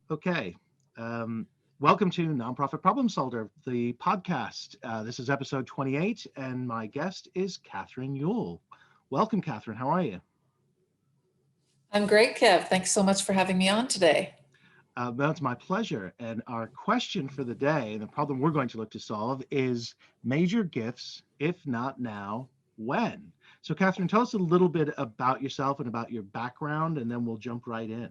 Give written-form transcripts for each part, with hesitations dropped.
Okay. Um, Welcome to Nonprofit Problem Solver, the podcast. This is episode 28, and my guest is Cathrine Yuill. Welcome, Cathrine. How are you? I'm great, Kev. Thanks so much for having me on today. Well, it's my pleasure. And our question for the day, and the problem we're going to look to solve, is major gifts, if not now, when? So, Cathrine, tell us a little bit about yourself and about your background, and then we'll jump right in.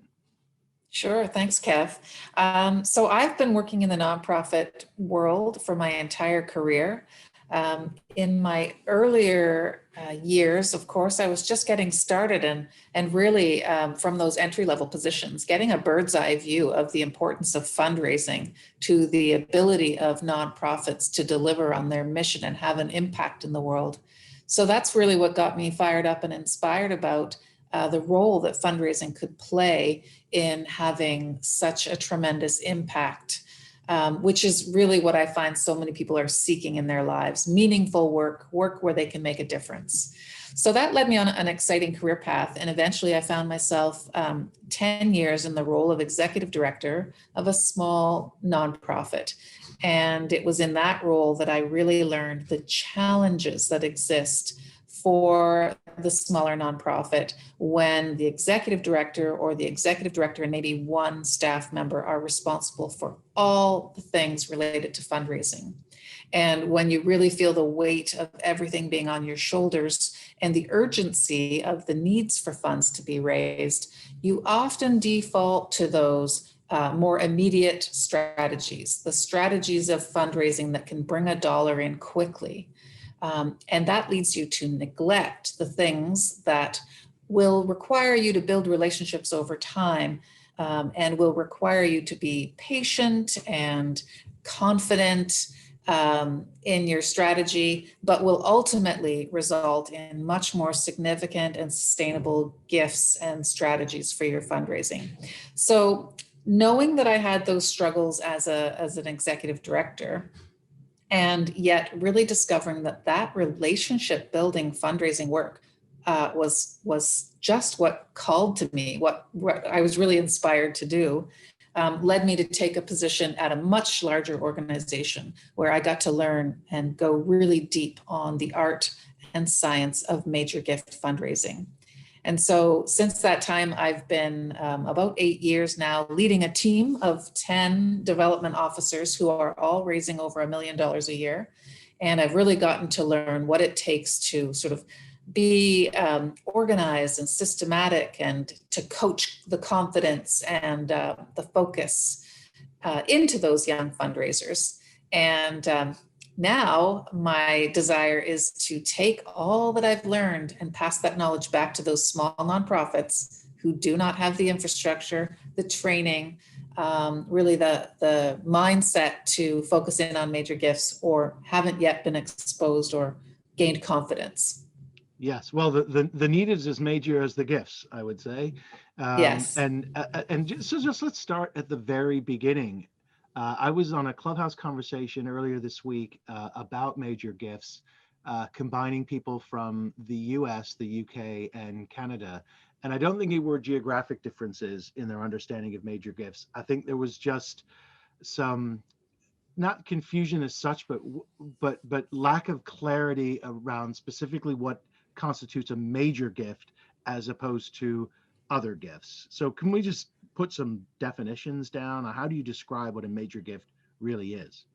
Sure. Thanks, Kev. So I've been working in the nonprofit world for my entire career. In my earlier years, of course, I was just getting started and really from those entry level positions, getting a bird's eye view of the importance of fundraising to the ability of nonprofits to deliver on their mission and have an impact in the world. So that's really what got me fired up and inspired about the role that fundraising could play in having such a tremendous impact, which is really what I find so many people are seeking in their lives: meaningful work, work where they can make a difference. So that led me on an exciting career path. And eventually I found myself 10 years in the role of executive director of a small nonprofit. And it was in that role that I really learned the challenges that exist for the smaller nonprofit when the executive director or the executive director and maybe one staff member are responsible for all the things related to fundraising. And when you really feel the weight of everything being on your shoulders and the urgency of the needs for funds to be raised, you often default to those more immediate strategies, the strategies of fundraising that can bring a dollar in quickly. And that leads you to neglect the things that will require you to build relationships over time, and will require you to be patient and confident in your strategy, but will ultimately result in much more significant and sustainable gifts and strategies for your fundraising. So, knowing that I had those struggles as an executive director, and yet really discovering that that relationship building fundraising work was just what called to me, what I was really inspired to do, led me to take a position at a much larger organization where I got to learn and go really deep on the art and science of major gift fundraising. And so since that time, I've been about 8 years now leading a team of 10 development officers who are all raising over $1 million a year. And I've really gotten to learn what it takes to sort of be organized and systematic and to coach the confidence and the focus into those young fundraisers. And now my desire is to take all that I've learned and pass that knowledge back to those small nonprofits who do not have the infrastructure, the training, really the mindset to focus in on major gifts, or haven't yet been exposed or gained confidence. Yes, well, the need is as major as the gifts, I would say, Yes. and just let's start at the very beginning. I was on a Clubhouse conversation earlier this week about major gifts, combining people from the U.S., the U.K., and Canada, and I don't think there were geographic differences in their understanding of major gifts. I think there was just some, not confusion as such, but lack of clarity around specifically what constitutes a major gift as opposed to other gifts. So can we just put some definitions down? How do you describe what a major gift really is?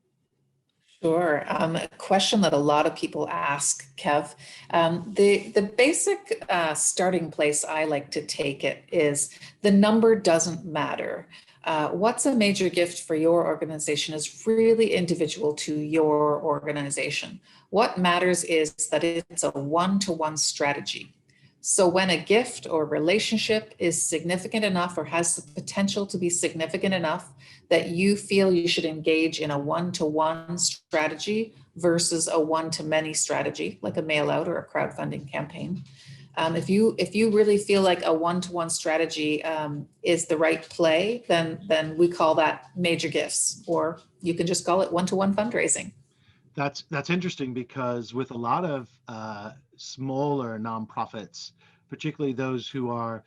Sure. A question that a lot of people ask, Kev. The basic starting place I like to take it is the number doesn't matter. What's a major gift for your organization is really individual to your organization. What matters is that it's a one-to-one strategy. So when a gift or relationship is significant enough or has the potential to be significant enough that you feel you should engage in a one-to-one strategy versus a one-to-many strategy, like a mail out or a crowdfunding campaign. If you really feel like a one-to-one strategy is the right play, then we call that major gifts, or you can just call it one-to-one fundraising. That's interesting because with a lot of smaller nonprofits, particularly those who are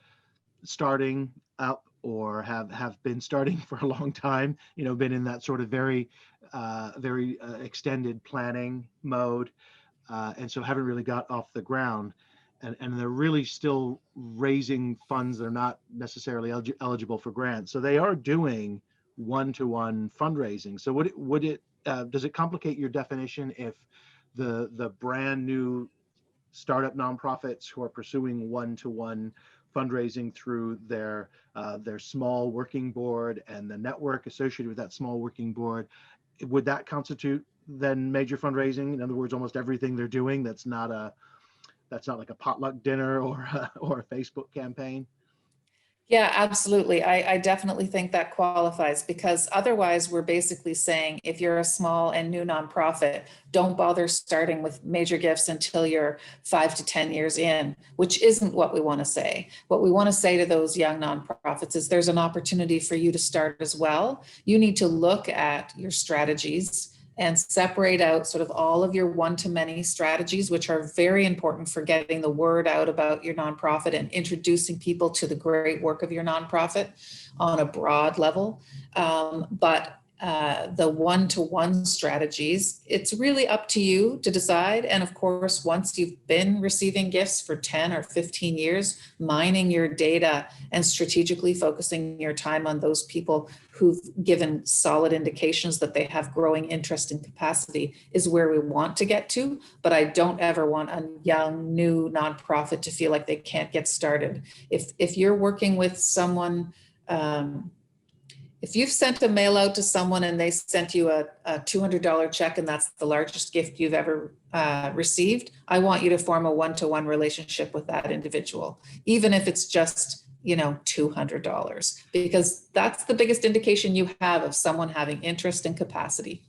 starting out or have been starting for a long time, been in that sort of very extended planning mode, and so haven't really got off the ground. And they're really still raising funds. They're not necessarily eligible for grants. So they are doing one-to-one fundraising. So does it complicate your definition if the brand new startup nonprofits who are pursuing one-to-one fundraising through their small working board and the network associated with that small working board, would that constitute then major fundraising? In other words, almost everything they're doing that's not like a potluck dinner or a Facebook campaign. Yeah, absolutely. I definitely think that qualifies, because otherwise we're basically saying if you're a small and new nonprofit, don't bother starting with major gifts until you're 5 to 10 years in, which isn't what we want to say. What we want to say to those young nonprofits is there's an opportunity for you to start as well. You need to look at your strategies and separate out sort of all of your one-to-many strategies, which are very important for getting the word out about your nonprofit and introducing people to the great work of your nonprofit on a broad level. But the one-to-one strategies, it's really up to you to decide. And of course, once you've been receiving gifts for 10 or 15 years, mining your data and strategically focusing your time on those people who've given solid indications that they have growing interest and capacity is where we want to get to. But I don't ever want a young, new nonprofit to feel like they can't get started. If you're working with someone, if you've sent a mail out to someone and they sent you a $200 check and that's the largest gift you've ever received, I want you to form a one-to-one relationship with that individual, even if it's just $200, because that's the biggest indication you have of someone having interest and capacity.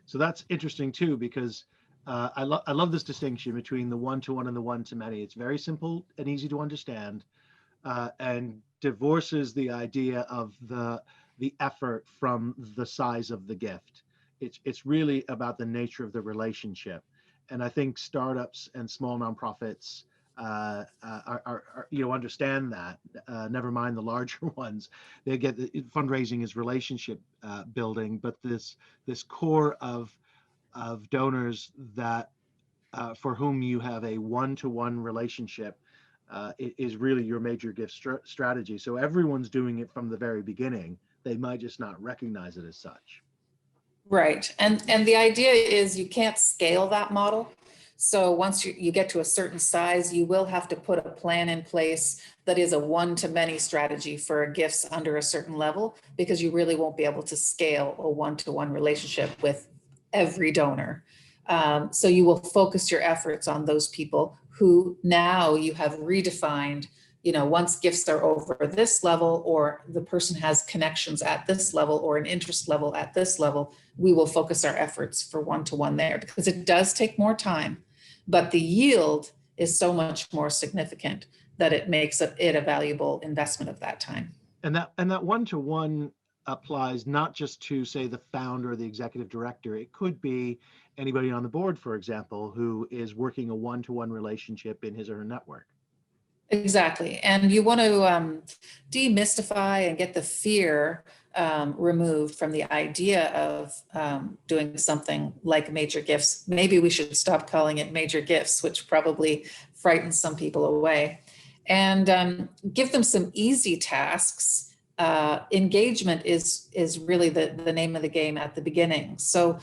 So that's interesting too, because I love this distinction between the one-to-one and the one-to-many. It's very simple and easy to understand, and divorces the idea of the effort from the size of the gift. It's really about the nature of the relationship. And I think startups and small nonprofits understand that. Never mind the larger ones. They get fundraising is relationship building, but this core of donors that for whom you have a one-to-one relationship is really your major gift strategy. So everyone's doing it from the very beginning. They might just not recognize it as such. Right. And the idea is you can't scale that model. So once you get to a certain size, you will have to put a plan in place that is a one-to-many strategy for gifts under a certain level, because you really won't be able to scale a one-to-one relationship with every donor. So you will focus your efforts on those people who now you have redefined. Once gifts are over this level, or the person has connections at this level, or an interest level at this level, we will focus our efforts for one-to-one there, because it does take more time, but the yield is so much more significant that it makes it a valuable investment of that time. And that one-to-one applies not just to, say, the founder or the executive director. It could be anybody on the board, for example, who is working a one-to-one relationship in his or her network. Exactly. And you want to demystify and get the fear removed from the idea of doing something like major gifts. Maybe we should stop calling it major gifts, which probably frightens some people away, and give them some easy tasks. Engagement is really the name of the game at the beginning. So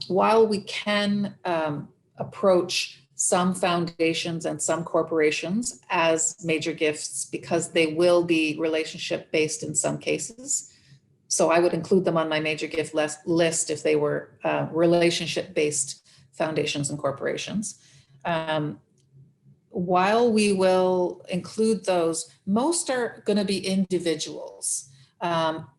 while we can approach some foundations and some corporations as major gifts, because they will be relationship based in some cases. So I would include them on my major gift list if they were relationship based foundations and corporations. While we will include those, most are going to be individuals,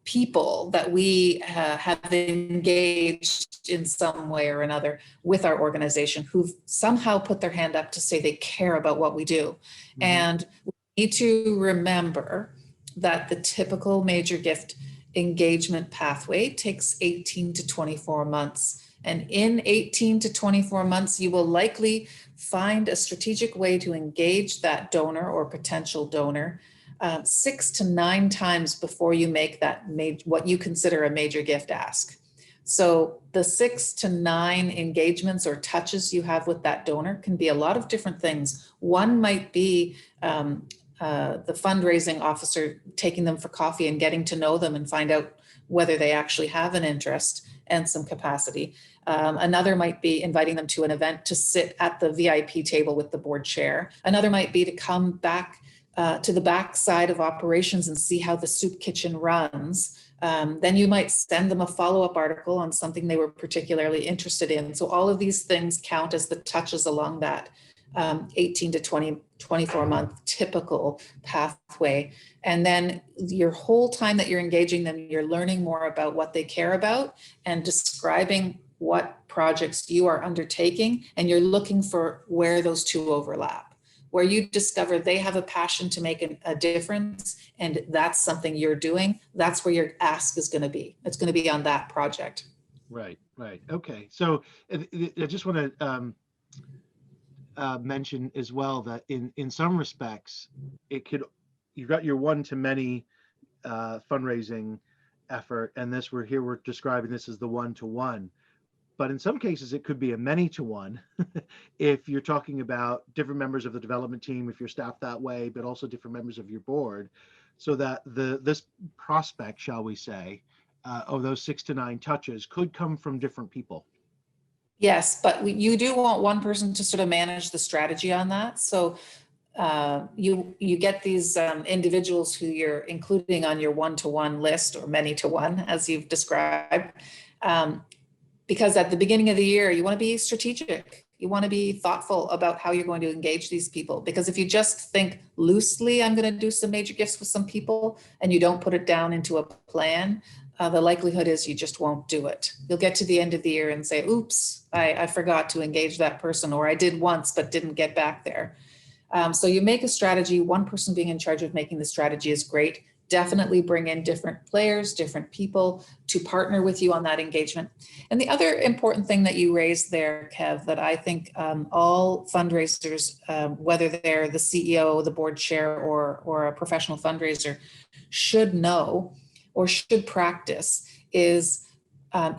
people that we have engaged in some way or another with our organization, who've somehow put their hand up to say they care about what we do. Mm-hmm. And we need to remember that the typical major gift engagement pathway takes 18 to 24 months. And in 18 to 24 months, you will likely find a strategic way to engage that donor or potential donor 6 to 9 times before you make that what you consider a major gift ask. So the 6 to 9 engagements or touches you have with that donor can be a lot of different things. One might be the fundraising officer taking them for coffee and getting to know them and find out whether they actually have an interest and some capacity. Another might be inviting them to an event to sit at the VIP table with the board chair. Another might be to come back to the back side of operations and see how the soup kitchen runs. Then you might send them a follow-up article on something they were particularly interested in. So all of these things count as the touches along that 18 to 24 month typical pathway. And then your whole time that you're engaging them, you're learning more about what they care about and describing what projects you are undertaking. And you're looking for where those two overlap, where you discover they have a passion to make a difference and that's something you're doing. That's where your ask is going to be. It's going to be on that project. Right. Okay. So I just want to mention as well that in some respects, you've got your one-to-many fundraising effort, and we're describing this as the one-to-one. But in some cases, it could be a many-to-one if you're talking about different members of the development team, if you're staffed that way, but also different members of your board, so that this prospect, shall we say, of those 6 to 9 touches could come from different people. Yes, but you do want one person to sort of manage the strategy on that. So you get these individuals who you're including on your one-to-one list or many-to-one, as you've described. Because at the beginning of the year, you want to be strategic. You want to be thoughtful about how you're going to engage these people. Because if you just think loosely, I'm going to do some major gifts with some people, and you don't put it down into a plan, the likelihood is you just won't do it. You'll get to the end of the year and say, oops, I forgot to engage that person, or I did once but didn't get back there. So you make a strategy. One person being in charge of making the strategy is great. Definitely bring in different players, different people to partner with you on that engagement. And the other important thing that you raised there, Kev, that I think all fundraisers, whether they're the CEO, the board chair, or a professional fundraiser, should know or should practice is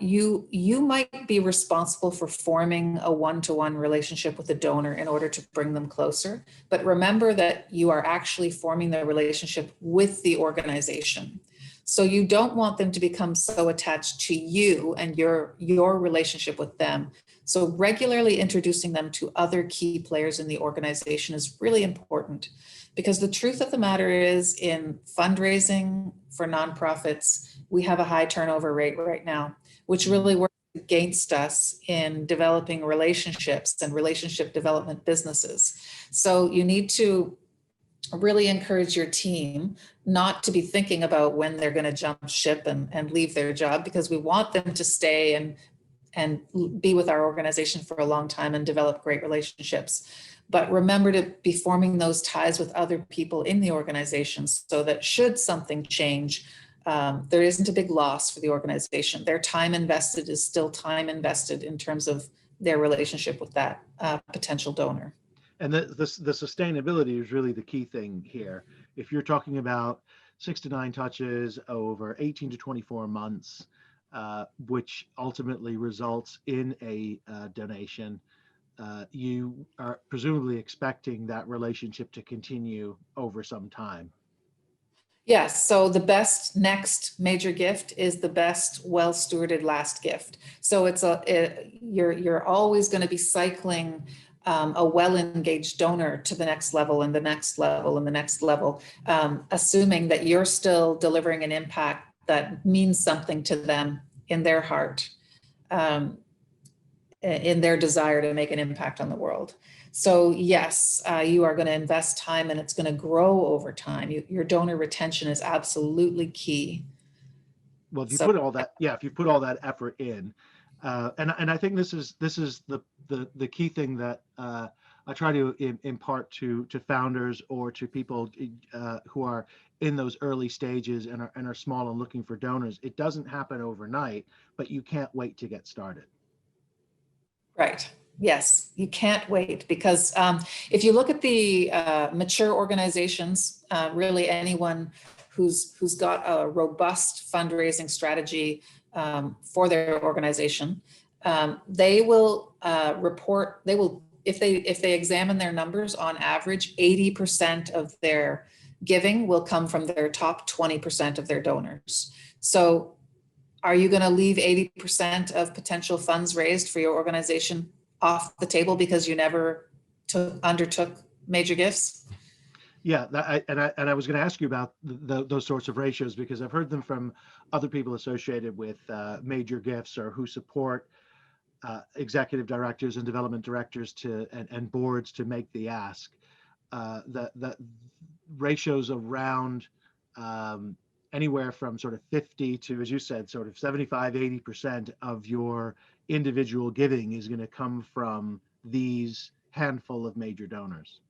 you might be responsible for forming a one-to-one relationship with a donor in order to bring them closer. But remember that you are actually forming the relationship with the organization. So you don't want them to become so attached to you and your relationship with them. So regularly introducing them to other key players in the organization is really important, because the truth of the matter is, in fundraising for nonprofits, we have a high turnover rate right now, which really works against us in developing relationships and relationship development businesses. So you need to really encourage your team not to be thinking about when they're going to jump ship and leave their job, because we want them to stay and be with our organization for a long time and develop great relationships. But remember to be forming those ties with other people in the organization so that should something change, there isn't a big loss for the organization. Their time invested is still time invested in terms of their relationship with that potential donor. And the sustainability is really the key thing here. If you're talking about 6 to 9 touches over 18 to 24 months, which ultimately results in a donation, you are presumably expecting that relationship to continue over some time. Yes, so the best next major gift is the best well-stewarded last gift. So you're always going to be cycling a well-engaged donor to the next level and the next level and the next level, assuming that you're still delivering an impact that means something to them in their heart, in their desire to make an impact on the world. So yes, you are going to invest time and it's going to grow over time. Your donor retention is absolutely key. Well, if you put all that effort in, and I think this is the key thing that I try to impart to founders or to people who are in those early stages and are small and looking for donors. It doesn't happen overnight, but you can't wait to get started. Right. Yes, you can't wait because if you look at the mature organizations, really anyone who's got a robust fundraising strategy for their organization, they will report. They will if they examine their numbers on average, 80% of their giving will come from their top 20% of their donors. So, are you going to leave 80% of potential funds raised for your organization off the table because you never undertook major gifts? Yeah, and I was going to ask you about those sorts of ratios because I've heard them from other people associated with major gifts or who support executive directors and development directors and boards to make the ask. The ratios around anywhere from sort of 50 to, as you said, sort of 75, 80% of your individual giving is going to come from these handful of major donors.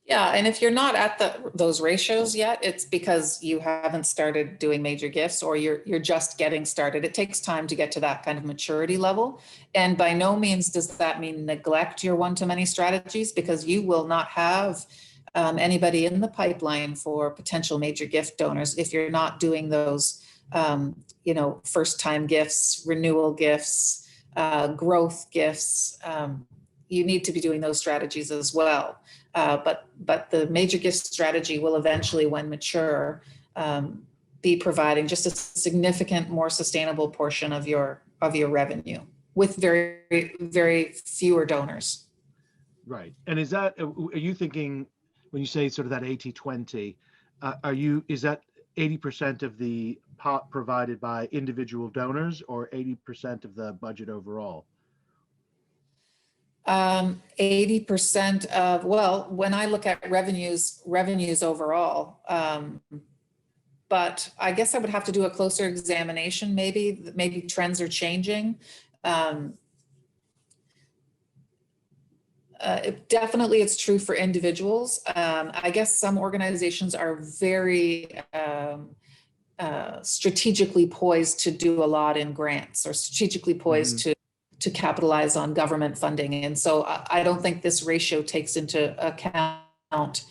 Yeah, and if you're not at those ratios yet, it's because you haven't started doing major gifts or you're just getting started. It takes time to get to that kind of maturity level. And by no means does that mean neglect your one-to-many strategies, because you will not have anybody in the pipeline for potential major gift donors if you're not doing those first-time gifts, renewal gifts, growth gifts. You need to be doing those strategies as well. But the major gift strategy will eventually, when mature, be providing just a significant, more sustainable portion of your revenue with very, very fewer donors. Right. And are you thinking when you say sort of that 80-20, is that 80% of the pot provided by individual donors or 80% of the budget overall? 80% of, well, when I look at revenues overall, but I guess I would have to do a closer examination. Maybe trends are changing. Definitely it's true for individuals. I guess some organizations are very strategically poised to do a lot in grants, or strategically poised to capitalize on government funding. And so I don't think this ratio takes into account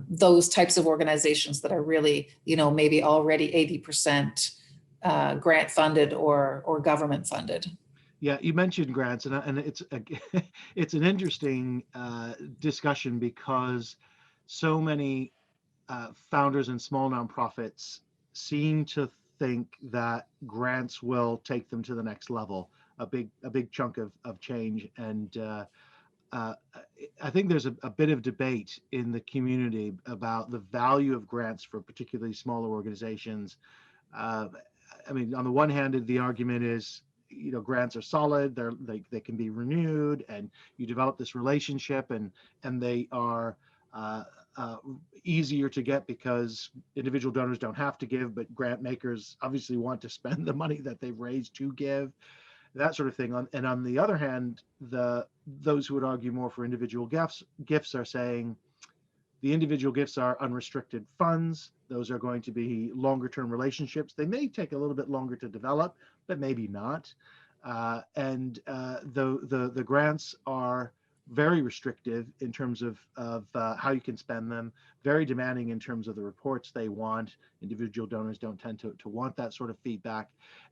those types of organizations that are really, maybe already 80% grant funded or government funded. Yeah, you mentioned grants, and it's it's an interesting discussion because so many founders and small nonprofits seem to think that grants will take them to the next level, a big chunk of change. And I think there's a bit of debate in the community about the value of grants for particularly smaller organizations. I mean, on the one hand, the argument is, grants are solid, they can be renewed, and you develop this relationship, and they are easier to get because individual donors don't have to give, but grant makers obviously want to spend the money that they've raised to give, that sort of thing. And on the other hand, those who would argue more for individual gifts are saying the individual gifts are unrestricted funds. Those are going to be longer term relationships. They may take a little bit longer to develop, but maybe not. And the grants are very restrictive in terms of how you can spend them, very demanding in terms of the reports they want. Individual donors don't tend to want that sort of feedback.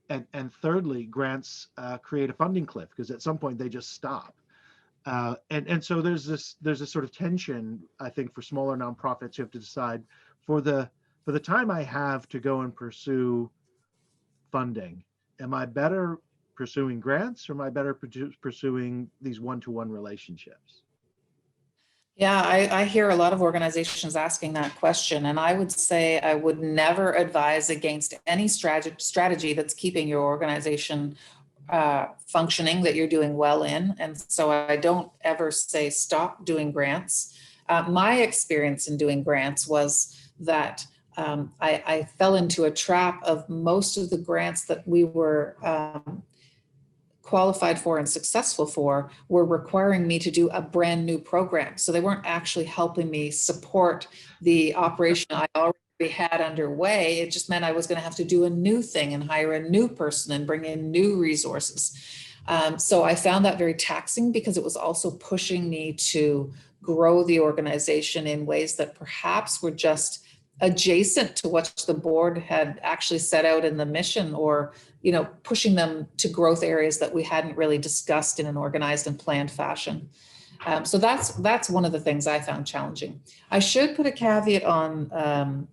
And thirdly, grants create a funding cliff because at some point they just stop. And so there's this sort of tension, I think, for smaller nonprofits who have to decide for the time I have to go and pursue funding, am I better pursuing grants or am I better pursuing these one-to-one relationships? Yeah, I hear a lot of organizations asking that question, and I would say I would never advise against any strategy that's keeping your organization functioning, that you're doing well in. And so I don't ever say stop doing grants. My experience in doing grants was that I fell into a trap of most of the grants that we were qualified for and successful for were requiring me to do a brand new program. So they weren't actually helping me support the operation I already had underway. It just meant I was going to have to do a new thing and hire a new person and bring in new resources. So I found that very taxing because it was also pushing me to grow the organization in ways that perhaps were just adjacent to what the board had actually set out in the mission, or pushing them to growth areas that we hadn't really discussed in an organized and planned fashion. So that's one of the things I found challenging. I should put a caveat on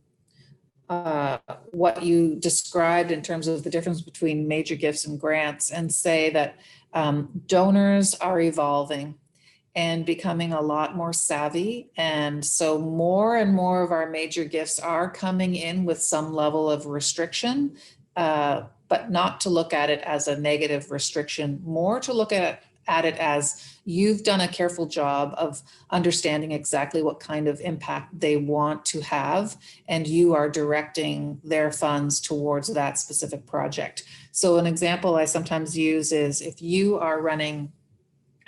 what you described in terms of the difference between major gifts and grants, and say that donors are evolving and becoming a lot more savvy. And so more and more of our major gifts are coming in with some level of restriction, but not to look at it as a negative restriction, more to look at it as you've done a careful job of understanding exactly what kind of impact they want to have, and you are directing their funds towards that specific project. So an example I sometimes use is if you are running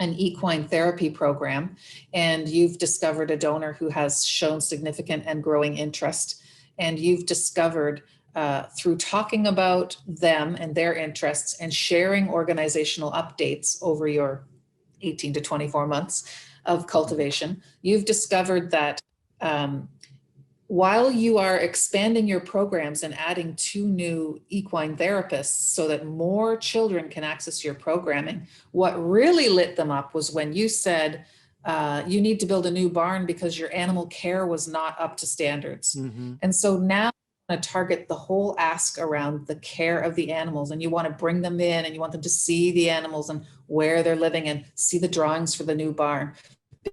an equine therapy program and you've discovered a donor who has shown significant and growing interest, and you've discovered through talking about them and their interests and sharing organizational updates over your 18 to 24 months of cultivation, you've discovered that while you are expanding your programs and adding 2 new equine therapists so that more children can access your programming, what really lit them up was when you said, you need to build a new barn because your animal care was not up to standards. Mm-hmm. And so now you want to target the whole ask around the care of the animals, and you want to bring them in and you want them to see the animals and where they're living and see the drawings for the new barn,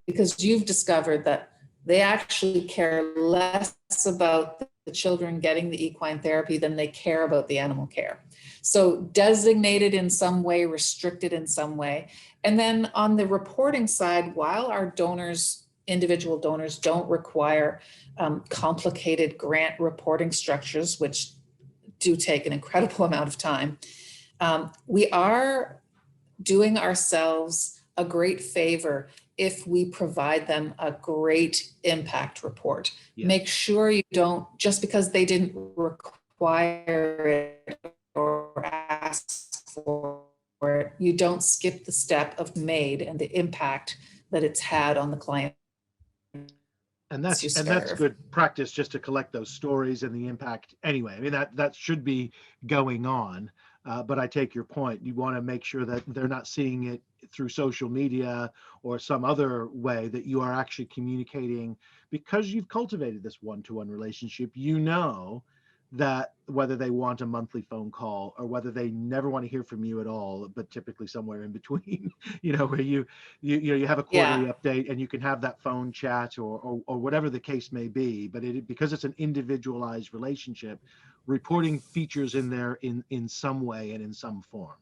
because you've discovered that they actually care less about the children getting the equine therapy than they care about the animal care. So designated in some way, restricted in some way. And then on the reporting side, while our donors, individual donors, don't require complicated grant reporting structures, which do take an incredible amount of time, we are doing ourselves a great favor if we provide them a great impact report. Yes. Make sure you don't, just because they didn't require it or ask for it, you don't skip the step of made and the impact that it's had on the client. And that's good practice, just to collect those stories and the impact anyway. I mean, that should be going on. But I take your point. You want to make sure that they're not seeing it through social media or some other way, that you are actually communicating, because you've cultivated this one-to-one relationship. That whether they want a monthly phone call or whether they never want to hear from you at all, but typically somewhere in between, where you have a quarterly update and you can have that phone chat or whatever the case may be. But because it's an individualized relationship, reporting features in there in some way and in some form.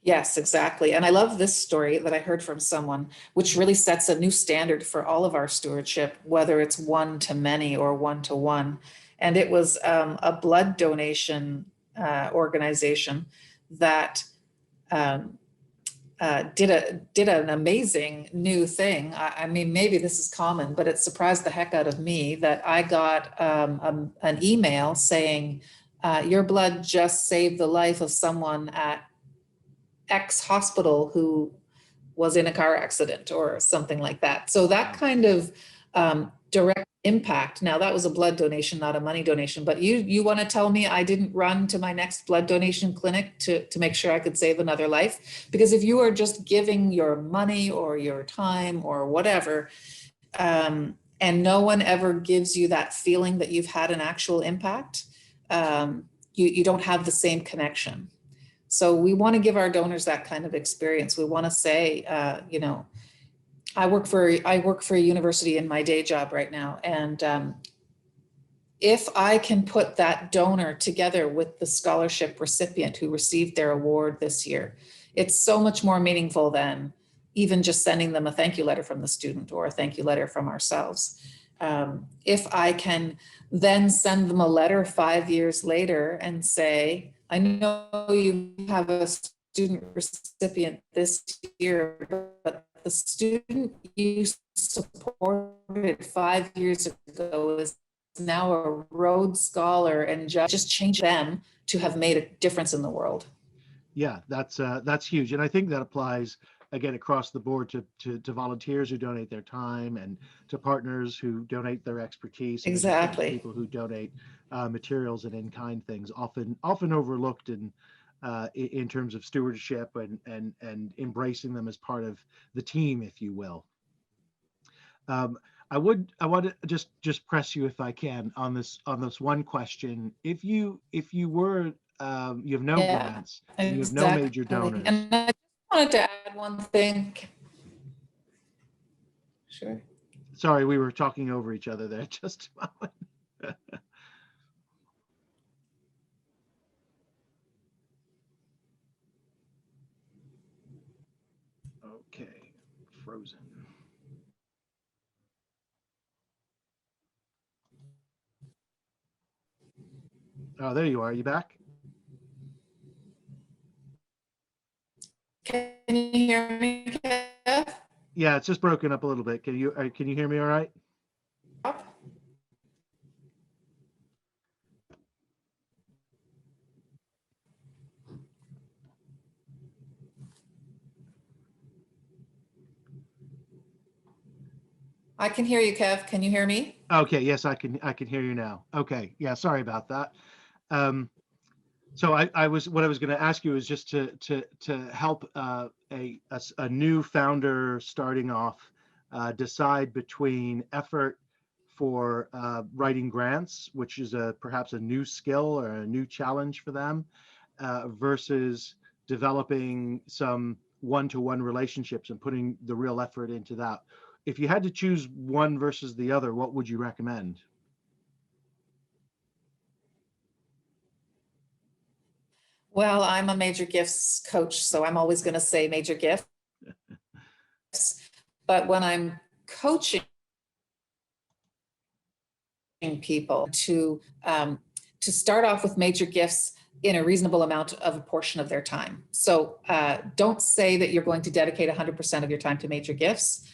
Yes, exactly. And I love this story that I heard from someone, which really sets a new standard for all of our stewardship, whether it's one to many or one to one. And it was a blood donation organization that did an amazing new thing. I mean, maybe this is common, but it surprised the heck out of me that I got an email saying, your blood just saved the life of someone at X hospital who was in a car accident or something like that. So that kind of direct impact. Now that was a blood donation, not a money donation, but you want to tell me I didn't run to my next blood donation clinic to make sure I could save another life? Because if you are just giving your money or your time or whatever, and no one ever gives you that feeling that you've had an actual impact, you don't have the same connection. So we want to give our donors that kind of experience. We want to say, I work for a university in my day job right now. And if I can put that donor together with the scholarship recipient who received their award this year, it's so much more meaningful than even just sending them a thank you letter from the student or a thank you letter from ourselves. If I can then send them a letter 5 years later and say, I know you have a student recipient this year, but the student you supported 5 years ago is now a Rhodes Scholar and just change them to have made a difference in the world. Yeah, that's huge, and I think that applies again across the board to volunteers who donate their time, and to partners who donate their expertise, and as you said, to Exactly. people who donate materials and in-kind things, often overlooked in terms of stewardship and embracing them as part of the team, if you will. Um, I want to just press you, if I can, on this one question. If you were you have no Yeah, grants and you have no exactly. major donors. And I just wanted to add one thing. Sure. Sorry, we were talking over each other there just a moment. Okay, frozen. Oh, there you are. You back? Can you hear me, Kev? Yeah, it's just broken up a little bit. Can you hear me all right? I can hear you, Kev. Can you hear me? Okay, yes, I can hear you now. Okay, yeah, sorry about that. Um, so what I was going to ask you is just to help a new founder starting off decide between effort for writing grants, which is perhaps a new skill or a new challenge for them, versus developing some one-to-one relationships and putting the real effort into that. If you had to choose one versus the other, what would you recommend? Well, I'm a major gifts coach, so I'm always going to say major gifts. But when I'm coaching people to start off with major gifts in a reasonable amount of a portion of their time. So don't say that you're going to dedicate 100% of your time to major gifts.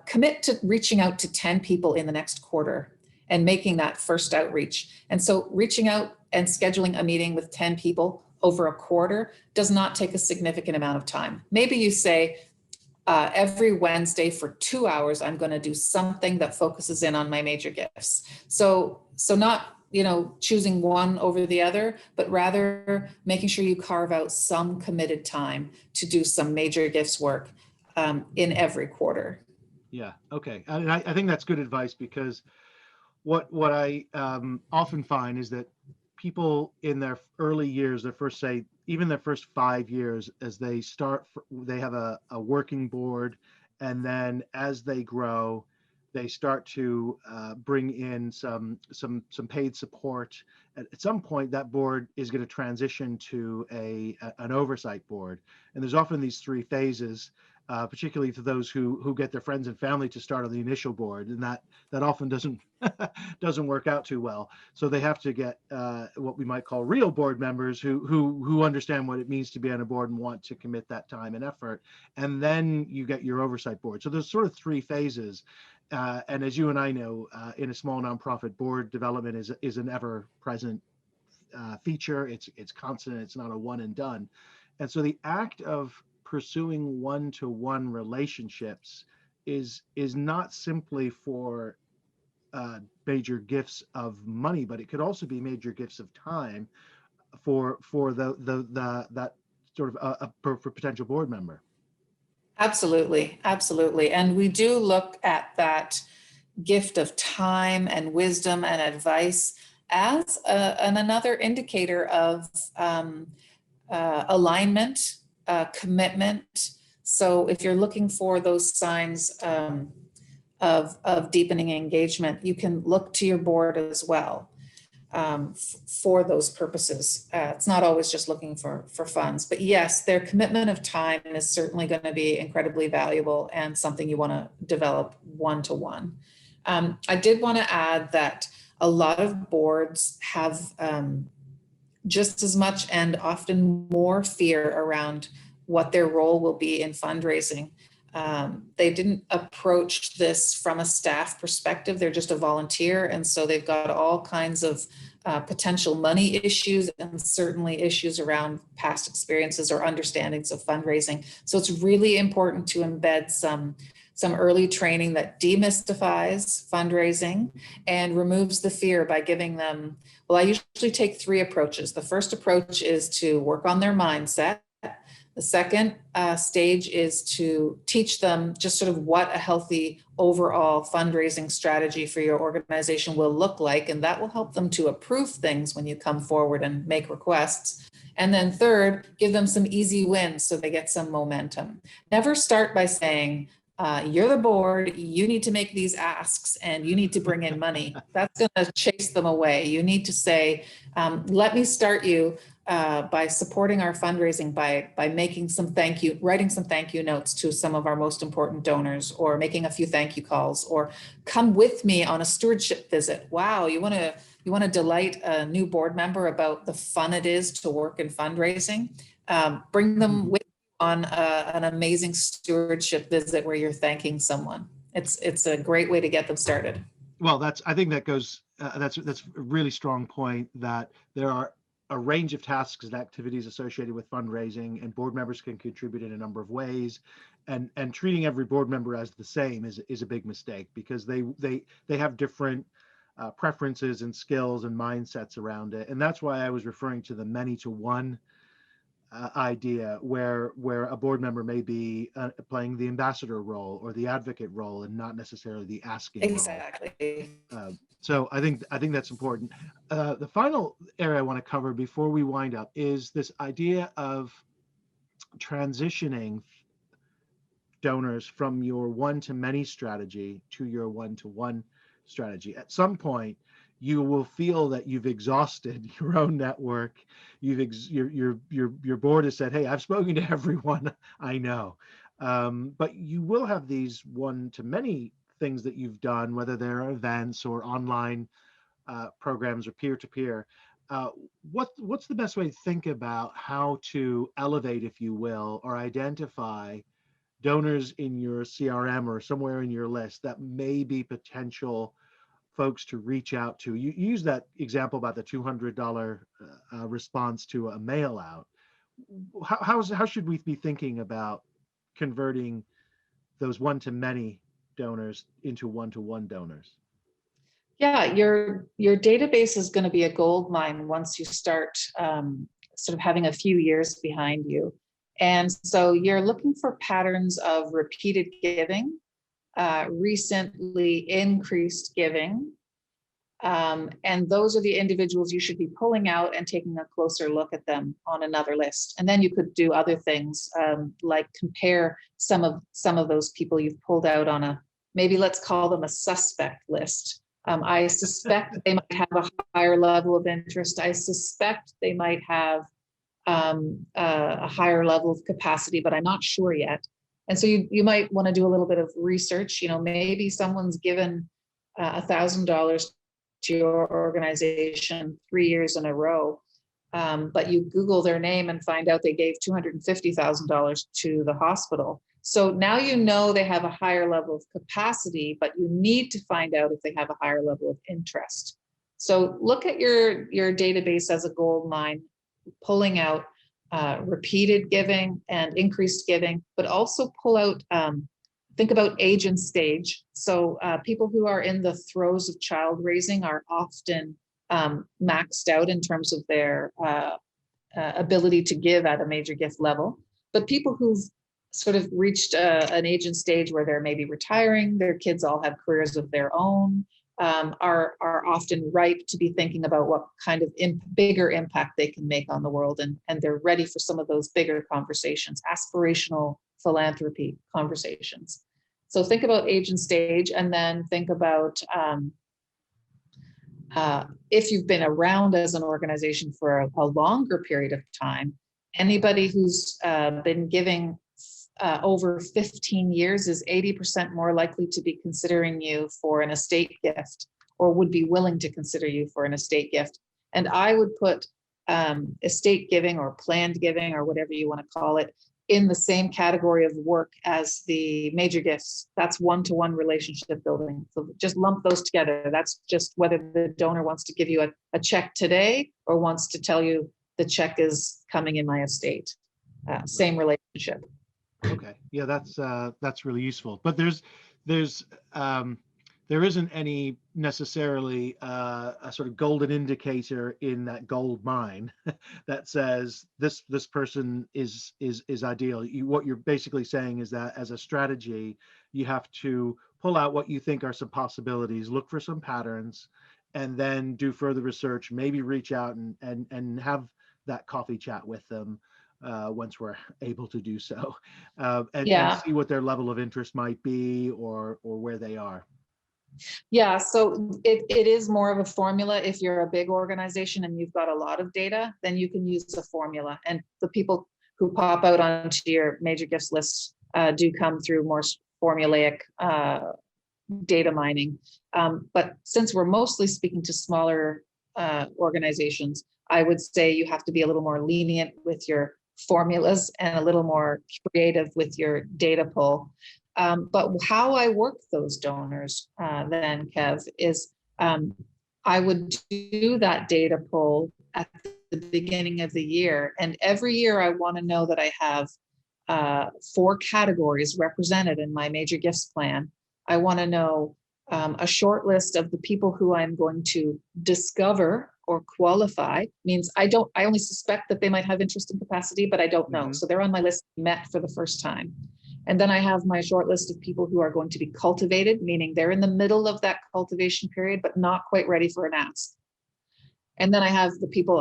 Commit to reaching out to 10 people in the next quarter and making that first outreach. And so reaching out and scheduling a meeting with 10 people over a quarter does not take a significant amount of time. Maybe you say, every Wednesday for 2 hours, I'm going to do something that focuses in on my major gifts. So not, choosing one over the other, but rather making sure you carve out some committed time to do some major gifts work in every quarter. Yeah. Okay. And I think that's good advice, because what I often find is that people in their early years, even their first 5 years, as they start, they have a working board, and then as they grow, they start to bring in some paid support. At some point, that board is going to transition to an oversight board, and there's often these three phases. Particularly to those who get their friends and family to start on the initial board, and that often doesn't work out too well. So they have to get what we might call real board members who understand what it means to be on a board and want to commit that time and effort. And then you get your oversight board. So there's sort of three phases. And as you and I know, in a small nonprofit, board development is an ever-present feature. It's constant. It's not a one and done. And so the act of pursuing one-to-one relationships is not simply for major gifts of money, but it could also be major gifts of time for that sort of for potential board member. Absolutely, absolutely. And we do look at that gift of time and wisdom and advice as another indicator of alignment, commitment. So if you're looking for those signs of deepening engagement, you can look to your board as well for those purposes. It's not always just looking for funds, but yes, their commitment of time is certainly going to be incredibly valuable and something you want to develop one-to-one. I did want to add that a lot of boards have just as much and often more fear around what their role will be in fundraising. They didn't approach this from a staff perspective. They're just a volunteer. And so they've got all kinds of potential money issues and certainly issues around past experiences or understandings of fundraising. So it's really important to embed some early training that demystifies fundraising and removes the fear by giving them, well, I usually take 3 approaches. The first approach is to work on their mindset. The second stage is to teach them just sort of what a healthy overall fundraising strategy for your organization will look like, and that will help them to approve things when you come forward and make requests. And then third, give them some easy wins so they get some momentum. Never start by saying, you're the board, you need to make these asks and you need to bring in money. That's going to chase them away. You need to say, let me start you by supporting our fundraising by making some writing some thank you notes to some of our most important donors, or making a few thank you calls, or come with me on a stewardship visit. Wow, you want to delight a new board member about the fun it is to work in fundraising. Bring them with you on an amazing stewardship visit where you're thanking someone. It's a great way to get them started. Well, I think that goes, that's a really strong point, that there are a range of tasks and activities associated with fundraising, and board members can contribute in a number of ways. And treating every board member as the same is a big mistake, because they have different preferences and skills and mindsets around it. And that's why I was referring to the many to one idea, where a board member may be playing the ambassador role or the advocate role, and not necessarily the asking exactly role. So I think that's important. The final area I want to cover before we wind up is this idea of transitioning donors from your one-to-many strategy to your one-to-one strategy. At some point, you will feel that you've exhausted your own network. Your board has said, "Hey, I've spoken to everyone I know," but you will have these one-to-many things that you've done, whether they're events or online programs or peer-to-peer. What's the best way to think about how to elevate, if you will, or identify donors in your CRM or somewhere in your list that may be potential folks to reach out to? You use that example about the $200 response to a mail out. How should we be thinking about converting those one-to-many donors into one-to-one donors? Yeah, your database is going to be a gold mine once you start sort of having a few years behind you. And so you're looking for patterns of repeated giving, recently increased giving. And those are the individuals you should be pulling out and taking a closer look at them on another list. And then you could do other things, like compare some of those people you've pulled out on maybe let's call them a suspect list. I suspect they might have a higher level of interest. I suspect they might have a higher level of capacity, but I'm not sure yet. And so you might want to do a little bit of research. Maybe someone's given $1,000 to your organization 3 years in a row, but you Google their name and find out they gave $250,000 to the hospital. So now they have a higher level of capacity, but you need to find out if they have a higher level of interest. So look at your database as a gold mine, pulling out repeated giving and increased giving, but also pull out, think about age and stage. So people who are in the throes of child raising are often maxed out in terms of their ability to give at a major gift level. But people who've sort of reached an age and stage where they're maybe retiring, their kids all have careers of their own, are often ripe to be thinking about what kind of bigger impact they can make on the world. And they're ready for some of those bigger conversations, aspirational philanthropy conversations. So think about age and stage, and then think about if you've been around as an organization for a longer period of time, anybody who's been giving over 15 years is 80% more likely to be considering you for an estate gift, or would be willing to consider you for an estate gift. And I would put estate giving or planned giving or whatever you want to call it in the same category of work as the major gifts. That's one-to-one relationship building. So just lump those together. That's just whether the donor wants to give you a check today or wants to tell you the check is coming in my estate. Same relationship. Okay, yeah, that's really useful. But there's there isn't any necessarily a sort of golden indicator in that gold mine that says this person is ideal. What you're basically saying is that as a strategy, you have to pull out what you think are some possibilities, look for some patterns, and then do further research. Maybe reach out and have that coffee chat with them once we're able to do so, and see what their level of interest might be or where they are. Yeah, so it is more of a formula. If you're a big organization and you've got a lot of data, then you can use a formula. And the people who pop out onto your major gifts list do come through more formulaic data mining. But since we're mostly speaking to smaller organizations, I would say you have to be a little more lenient with your formulas and a little more creative with your data pull. But how I work those donors then, Kev, is I would do that data pull at the beginning of the year. And every year I want to know that I have 4 categories represented in my major gifts plan. I want to know a short list of the people who I'm going to discover or qualify. Means I only suspect that they might have interest and capacity, but I don't know. Mm-hmm. So they're on my list, met for the first time. And then I have my short list of people who are going to be cultivated, meaning they're in the middle of that cultivation period, but not quite ready for an ask. And then I have the people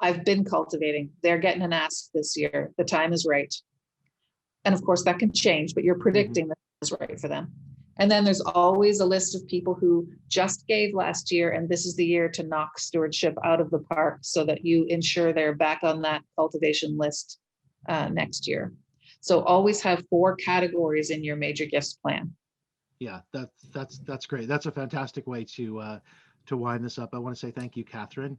I've been cultivating. They're getting an ask this year. The time is right. And of course that can change, but you're predicting that is right for them. And then there's always a list of people who just gave last year, and this is the year to knock stewardship out of the park so that you ensure they're back on that cultivation list next year. So always have 4 categories in your major gifts plan. Yeah, that's great. That's a fantastic way to wind this up. I want to say thank you, Cathrine,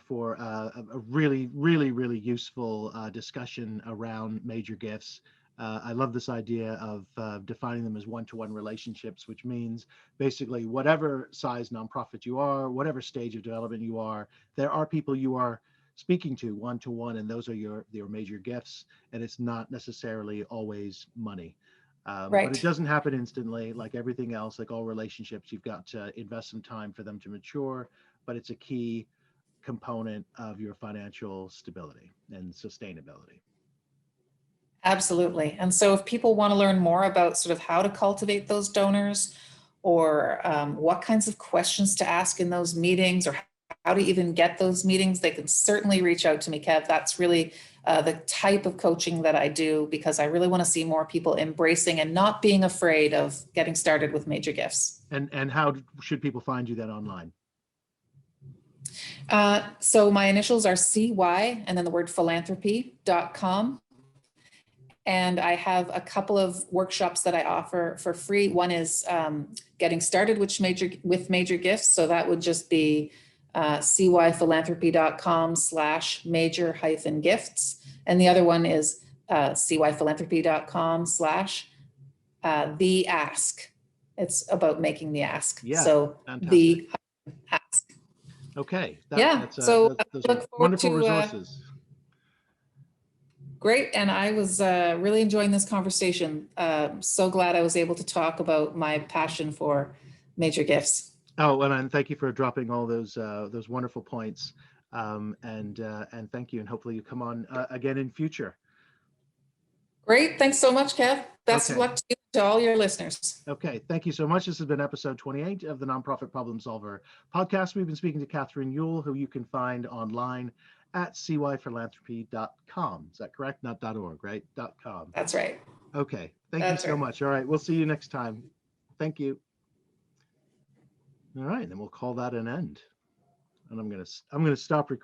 for a really, really, really useful discussion around major gifts. I love this idea of defining them as one-to-one relationships, which means basically whatever size nonprofit you are, whatever stage of development you are, there are people you are speaking to one-to-one, and those are your major gifts, and it's not necessarily always money. Right. But it doesn't happen instantly. Like everything else, like all relationships, you've got to invest some time for them to mature, but it's a key component of your financial stability and sustainability. Absolutely. And so if people want to learn more about sort of how to cultivate those donors, or what kinds of questions to ask in those meetings, or how to even get those meetings, they can certainly reach out to me, Kev. That's really the type of coaching that I do, because I really want to see more people embracing and not being afraid of getting started with major gifts. And how should people find you then online? So my initials are CY and then the word philanthropy.com. And I have a couple of workshops that I offer for free. One is getting started with major gifts. So that would just be cyphilanthropy.com/major-gifts. And the other one is cyphilanthropy.com/the ask. It's about making the ask. Yeah, so fantastic. The ask. Okay. So those I look are forward wonderful to resources. Great. And I was really enjoying this conversation. So glad I was able to talk about my passion for major gifts. Oh, and thank you for dropping all those wonderful points. And thank you. And hopefully you come on again in future. Great. Thanks so much, Kev. Best of luck to you, to all your listeners. Okay. Thank you so much. This has been episode 28 of the Nonprofit Problem Solver podcast. We've been speaking to Cathrine Yuill, who you can find online at cyphilanthropy.com. Is that correct? Not .org, right? .com. That's right. Okay. Thank you so much. All right. We'll see you next time. Thank you. All right. Then we'll call that an end. And I'm going to stop recording.